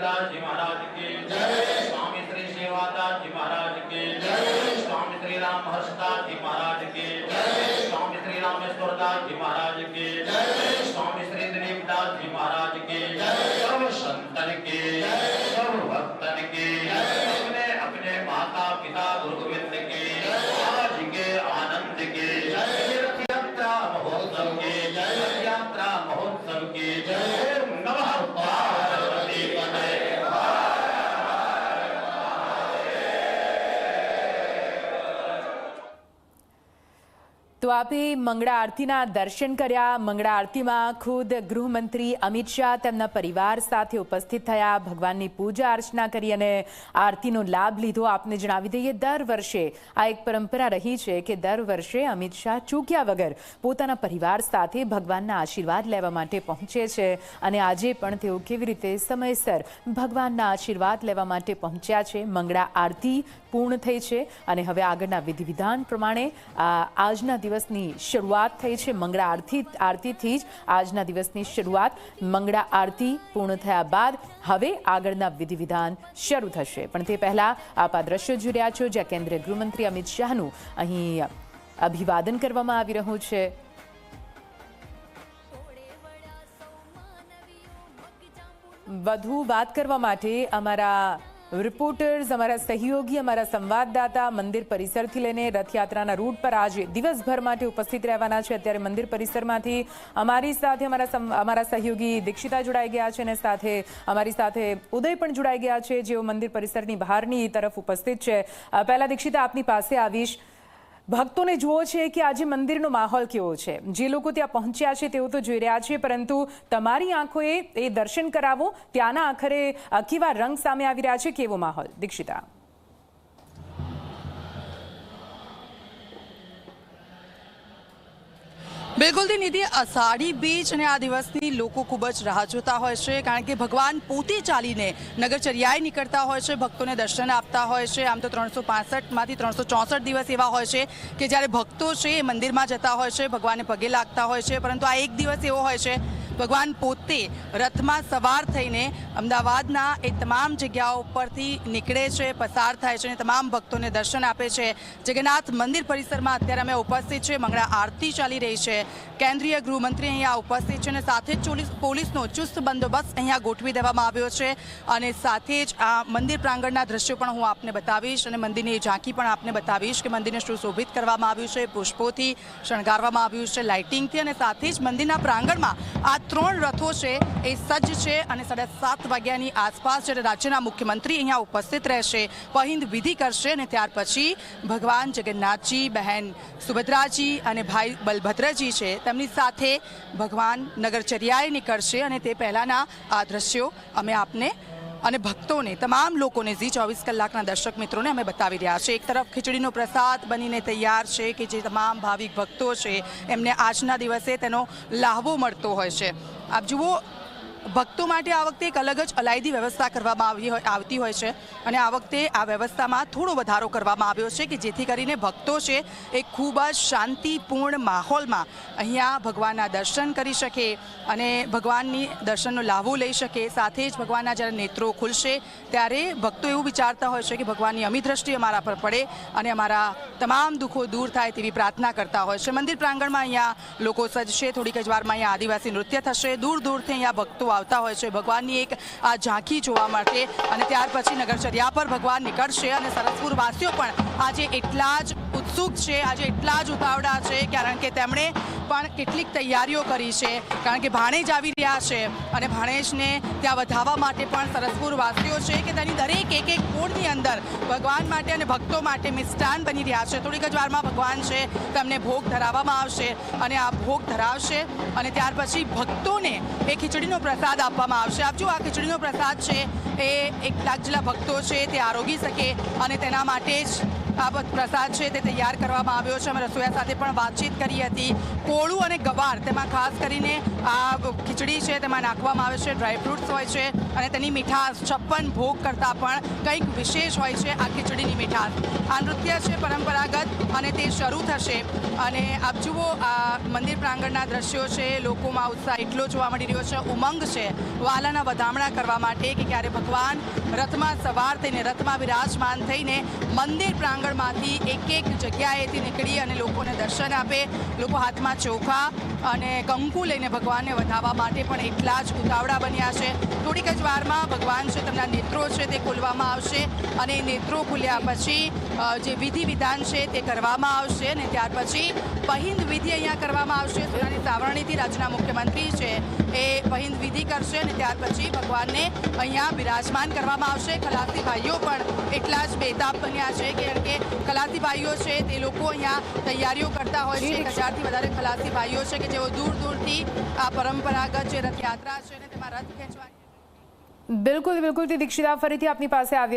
रविदास जी महाराज की जय। स्वामी श्री सेवादास जी महाराज की जय। स्वामी श्री राम हर्षदास जी महाराज की जय। स्वामी श्री रामेश्वरदास जी महाराज की जय। स्वामी श्री दिलीपदास जी महाराज की जय। सर्व संतन की जय, सर्व भक्तन की अपने अपने माता पिता गुरु गोविंद की आज के आनंद के तीर्थ यात्रा महोत्सव के रथ यात्रा महोत्सव के जय। नमः पार्वती पतये। તો આપે મંગળા આરતીના દર્શન કર્યા। મંગળા આરતીમાં ખુદ ગૃહમંત્રી અમિત શાહ તેમના પરિવાર સાથે ઉપસ્થિત થયા, ભગવાનની પૂજા અર્ચના કરી અને આરતીનો લાભ લીધો। આપને જણાવી દઈએ, દર વર્ષે આ એક પરંપરા રહી છે કે દર વર્ષે અમિત શાહ ચૂક્યા વગર પોતાના પરિવાર સાથે ભગવાનના આશીર્વાદ લેવા માટે પહોંચે છે અને આજે પણ તેઓ કેવી રીતે સમયસર ભગવાનના આશીર્વાદ લેવા માટે પહોંચ્યા છે। મંગળા આરતી પૂર્ણ થઈ છે અને હવે આગળના વિધિ વિધાન પ્રમાણે આજના દિવસની શરૂઆત થઈ છે। મંગળા આરતીથી જ આજના દિવસની શરૂઆત। મંગળા આરતી પૂર્ણ થયા બાદ હવે આગળના વિધિ વિધાન શરૂ થશે, પણ તે પહેલા આપ આ દ્રશ્યો જોઈ રહ્યા છો જ્યાં કેન્દ્રીય ગૃહમંત્રી અમિત શાહનું અહીં અભિવાદન કરવામાં આવી રહ્યું છે। વધુ વાત કરવા માટે અમારા रिपोर्टर्स, अमरा सहयोगी, अमरा संवाददाता मंदिर परिसर थी लईने रथयात्रा रूट पर आज दिवसभर माटे उपस्थित रहेवाना छे। अत्यारे मंदिर परिसर मांथी अमारी साथे अमरा सहयोगी दीक्षिता जोड़ाई गया छे ने साथे अमारी साथे उदय पण जोड़ाई गया छे, जेओ मंदिर परिसरनी बहारनी तरफ उपस्थित छे। पहला दीक्षिता आपनी पासे आवीश। भक्तोने जुओ छे कि आज मंदिरनो माहोल केवो छे? जे लोको त्यां पहोंच्या छे तेओ तो जोई रह्या छे, परंतु तमारी आंखोए ए दर्शन करावो, त्याना आखरे केवा रंग सामे आवी रह्या छे, केवो माहोल? दीक्षिता। बिल्कुल थी निधि, अषाढ़ी बीज ने आ दिवसनी लोको खूब ज राह जोता होय छे, कारण के भगवान पोते चालीने नगरचर्याए निकळता होय छे, भक्तोने दर्शन आपता होय छे। आम तो 365 मांथी 364 दिवस एवा होय छे के ज्यारे भक्तो छे मंदिरमां जता होय छे, भगवानने पगे लागता होय छे, परंतु आ एक दिवस एवो होय छे भगवान पोते रथमां सवार थईने अमदावादना ए तमाम जग्याओ परथी निकळे छे, पसार थाय छे, तमाम भक्तोने दर्शन आपे छे। जगन्नाथ मंदिर परिसरमां अत्यारे अमे उपस्थित छे, मंगळा आरती चाली रही छे। केंद्रीय गृहमंत्री अहींया उपस्थित छे, साथे ज पोलीसनो चुस्त बंदोबस्त अहींया गोठवी देवामां आव्यो छे अने साथे ज आ मंदिर प्रांगणना दृश्यो पण हुं आपने बतावीश अने मंदिरनी झांकी पण आपने बतावीश के मंदिरने सुशोभित करवामां आव्युं छे, पुष्पोथी शणगारवामां आव्युं छे, लाइटिंगथी अने साथे ज मंदिરના प्रांगणમાં આ 3 રથો છે એ સજ્જ છે અને 7:30 વાગ્યાની આસપાસ જ્યારે રાજ્યના મુખ્યમંત્રી અહીંયા ઉપસ્થિત રહેશે, પહિંદ વિધિ કરશે અને ત્યાર પછી ભગવાન જગન્નાથજી, બહેન સુભદ્રાજી અને ભાઈ બલભદ્રજી છે તેમની સાથે ભગવાન નગરચર્યાએ નીકળશે અને તે પહેલાના આ દ્રશ્યો અમે આપને અને ભક્તોને, તમામ લોકોને ઝી 24 કલાકના દર્શક મિત્રોને અમે બતાવી રહ્યા છે। એક તરફ ખીચડીનો પ્રસાદ બનીને તૈયાર છે કે જે તમામ ભાવિક ભક્તો છે એમને આજના દિવસે તેનો લાહવો મળતો હોય છે। આપ જુઓ, ભક્તો માટે આ વખતે એક અલગ જ અલાયદી વ્યવસ્થા કરવામાં આવતી હોય છે અને આ વખતે આ વ્યવસ્થામાં થોડો વધારો કરવામાં આવ્યો છે કે જેથી કરીને ભક્તો છે એ ખૂબ જ શાંતિપૂર્ણ માહોલમાં અહીંયા ભગવાનના દર્શન કરી શકે અને ભગવાનની દર્શનનો લાભો લઈ શકે। સાથે જ ભગવાનના જ્યારે નેત્રો ખુલશે ત્યારે ભક્તો એવું વિચારતા હોય છે કે ભગવાનની અમી દ્રષ્ટિ અમારા પર પડે અને અમારા તમામ દુઃખો દૂર થાય તેવી પ્રાર્થના કરતા હોય છે। મંદિર પ્રાંગણમાં અહીંયા લોકો સજ્જ છે, થોડીક જ વારમાં અહીંયા આદિવાસી નૃત્ય થશે, દૂર દૂરથી અહીંયા ભક્તો આવતા હોય છે ભગવાનની એક આ ઝાંખી જોવા માટે અને ત્યાર પછી નગરચર્યા પર ભગવાન નીકળશે અને સરસપુર વાસીઓ પણ આજે એટલા જ ઉત્સુક છે, આજે એટલા જ ઉતાવળા છે કારણ કે તેમણે પણ કેટલીક તૈયારીઓ કરી છે, કારણ કે ભાણેજ આવી રહ્યા છે અને ભાણેજને ત્યાં વધાવવા માટે પણ સરસપુર વાસીઓ છે કે તેની દરેક એક કોણની અંદર ભગવાન માટે અને ભક્તો માટે મિષ્ટાન બની રહ્યા છે। થોડીક જ વારમાં ભગવાન છે તેમને ભોગ ધરાવવામાં આવશે અને આ ભોગ ધરાવશે અને ત્યાર પછી ભક્તોને એ ખીચડીનો પ્રસાદ આપવામાં આવશે। આપ જો આ ખીચડીનો પ્રસાદ છે એ 1 લાખ જેટલા ભક્તો છે તે આરોગી શકે અને તેના માટે જ આ પ્રસાદ છે તે તૈયાર કરવામાં આવ્યો છે. અમે રસોઈયા સાથે પણ વાતચીત કરી હતી. કોળું અને ગવાર, તેમાં ખાસ કરીને આ ખીચડી છે તેમાં નાખવામાં આવે છે, ડ્રાયફ્રૂટ્સ હોય છે અને તેની મીઠાશ 56 ભોગ કરતાં પણ કંઈક વિશેષ હોય છે આ ખીચડીની મીઠાશ. આ નૃત્ય છે પરંપરાગત અને તે શરૂ થશે. અને આપ જુઓ આ મંદિર પ્રાંગણના દ્રશ્યો છે, લોકોમાં ઉત્સાહ એટલો જોવા મળી રહ્યો છે, ઉમંગ છે વાલાના વધામણા કરવા માટે કે ક્યારે ભગવાન રથમાં સવાર થઈને, રથમાં વિરાજમાન થઈને મંદિર પ્રાંગણમાંથી એક જગ્યાએથી નીકળી અને લોકોને દર્શન આપે. લોકો હાથમાં ચોખા અને કંકુ લઈને ભગવાનને વધાવવા માટે પણ એટલા જ ઉતાવળા બન્યા છે. થોડીક જ વારમાં ભગવાન છે તેમના નેત્રો છે તે ખોલવામાં આવશે અને નેત્રો ખુલ્યા પછી જે વિધિ વિધાન છે તે કરવામાં આવશે અને ત્યાર પછી પહિંદ વિધિ અહીંયા કરવામાં આવશે. સોનાની સાવરણીથી રાજ્યના મુખ્યમંત્રી છે એ પહિંદ વિધિ કરશે અને ત્યાર પછી ભગવાનને અહીંયા બિરાજમાન કરવામાં આવશે. ખલાસી ભાઈઓ પણ એટલા જ બેતાબ બન્યા છે કે ખલાસી ભાઈઓ છે તે લોકો અહીંયા તૈયારીઓ કરતા હોય છે. 1000થી વધારે ખલાસી ભાઈઓ છે કે જેઓ દૂર દૂરથી આ પરંપરાગત જે રથયાત્રા છે ને તેમાં રથ ખેંચવાની. બિલકુલ દીક્ષિતા, ફરીથી આપની પાસે આવી